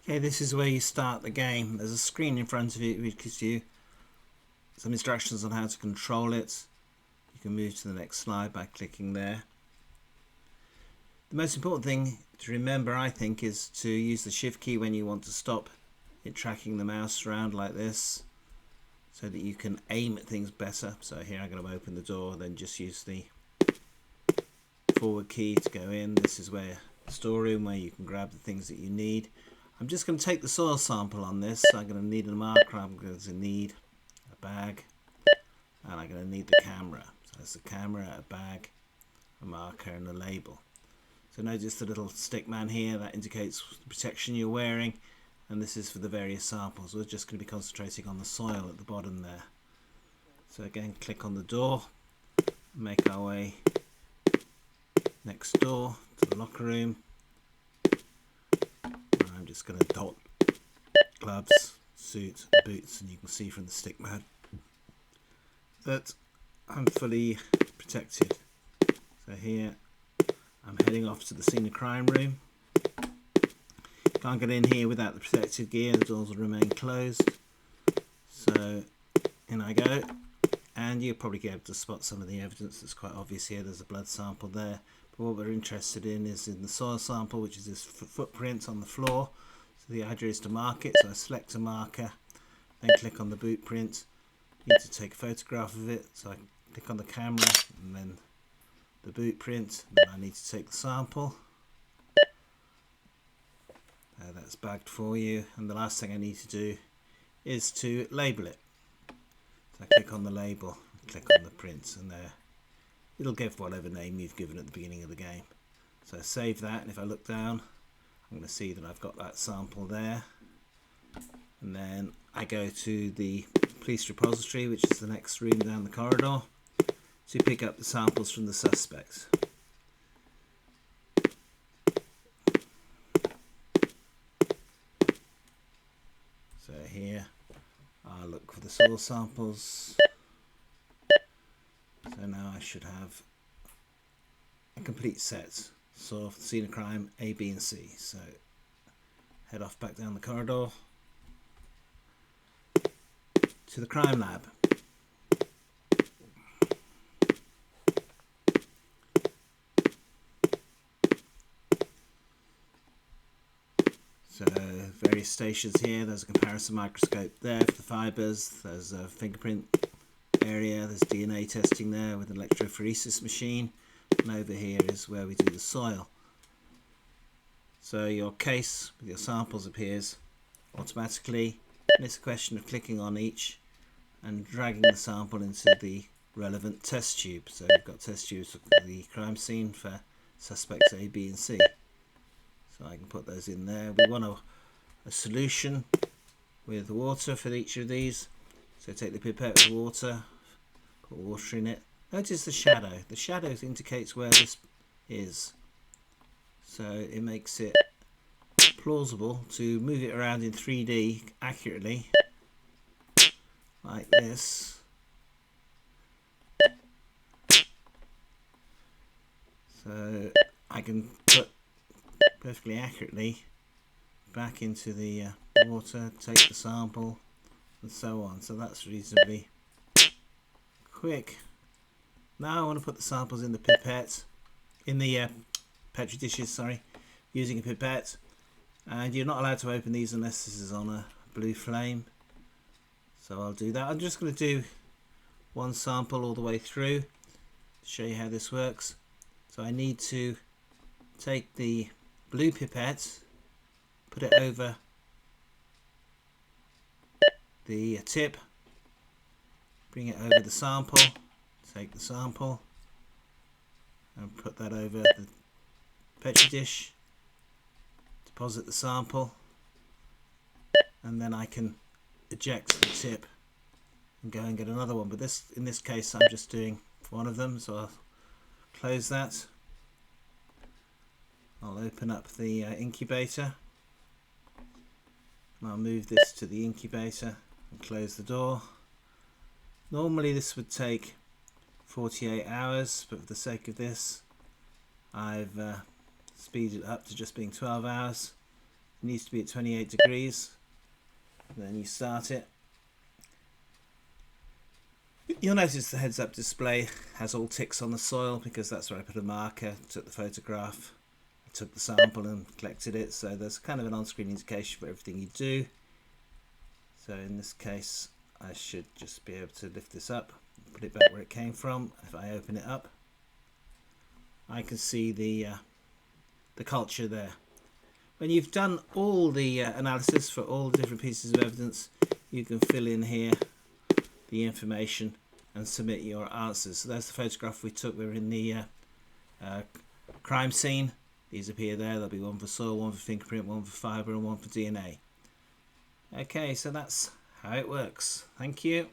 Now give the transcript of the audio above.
Okay, this is where you start the game. There's a screen in front of you which gives you some instructions on how to control it. You can move to the next slide by clicking there. The most important thing to remember, I think, is to use the shift key when you want to stop it tracking the mouse around like this, so that you can aim at things better. So here I'm going to open the door, then just use the forward key to go in. This is where the storeroom, where you can grab the things that you need. I'm just going to take the soil sample on this. So I'm going to need a marker, I'm going to need a bag, and I'm going to need the camera. So there's a camera, a bag, a marker and a label. So notice the little stick man here, that indicates the protection you're wearing, and this is for the various samples. We're just going to be concentrating on the soil at the bottom there. So again, click on the door, make our way next door to the locker room. I'm just going to dot gloves, suit, boots, and you can see from the stick man that I'm fully protected. So here I'm heading off to the scene of crime room. Can't get in here without the protective gear, the doors will remain closed. So in I go, and you'll probably be able to spot some of the evidence that's quite obvious here. There's a blood sample there, but what we're interested in is in the soil sample, which is this footprint on the floor. So the idea is to mark it, so I select a marker, then click on the boot print. I need to take a photograph of it, so I click on the camera and then the boot print, and then I need to take the sample. That's bagged for you, and the last thing I need to do is to label it. So I click on the label, click on the print, and there it'll give whatever name you've given at the beginning of the game. So I save that, and if I look down, I'm going to see that I've got that sample there. And then I go to the police repository, which is the next room down the corridor, to pick up the samples from the suspects. So here I'll look for the soil samples. So now I should have a complete set. So for the scene of crime, A, B and C. So head off back down the corridor to the crime lab. So various stations here. There's a comparison microscope there for the fibres. There's a fingerprint area. There's DNA testing there with an electrophoresis machine. And over here is where we do the soil. So your case with your samples appears automatically. And it's a question of clicking on each and dragging the sample into the relevant test tube. So we've got test tubes for the crime scene for suspects A, B and C. So I can put those in there. We want a solution with water for each of these. So take the pipette with water, put water in it. Notice the shadow. The shadow indicates where this is. So it makes it plausible to move it around in 3D accurately, like this. So I can put perfectly accurately back into the water, take the sample and so on. So that's reasonably quick. Now I want to put the samples in the pipette, in the petri dishes, sorry, using a pipette, and you're not allowed to open these unless this is on a blue flame. So I'll do that. I'm just going to do one sample all the way through to show you how this works. So I need to take the blue pipette, put it over the tip, bring it over the sample, take the sample and put that over the petri dish, deposit the sample, and then I can eject the tip and go and get another one. But in this case I'm just doing one of them, so I'll close that. I'll open up the incubator, and I'll move this to the incubator and close the door. Normally this would take 48 hours, but for the sake of this I've speeded it up to just being 12 hours. needs to be at 28 degrees. Then you start it. You'll notice the heads-up display has all ticks on the soil because that's where I put a marker, took the photograph, took the sample and collected it. So there's kind of an on-screen indication for everything you do. So in this case, I should just be able to lift this up, put it back where it came from. If I open it up, I can see the culture there. When you've done all the analysis for all the different pieces of evidence, you can fill in here the information and submit your answers. So that's the photograph we took. We're in the crime scene. These appear there. There'll be one for soil, one for fingerprint, one for fibre and one for DNA. Okay, so that's how it works. Thank you.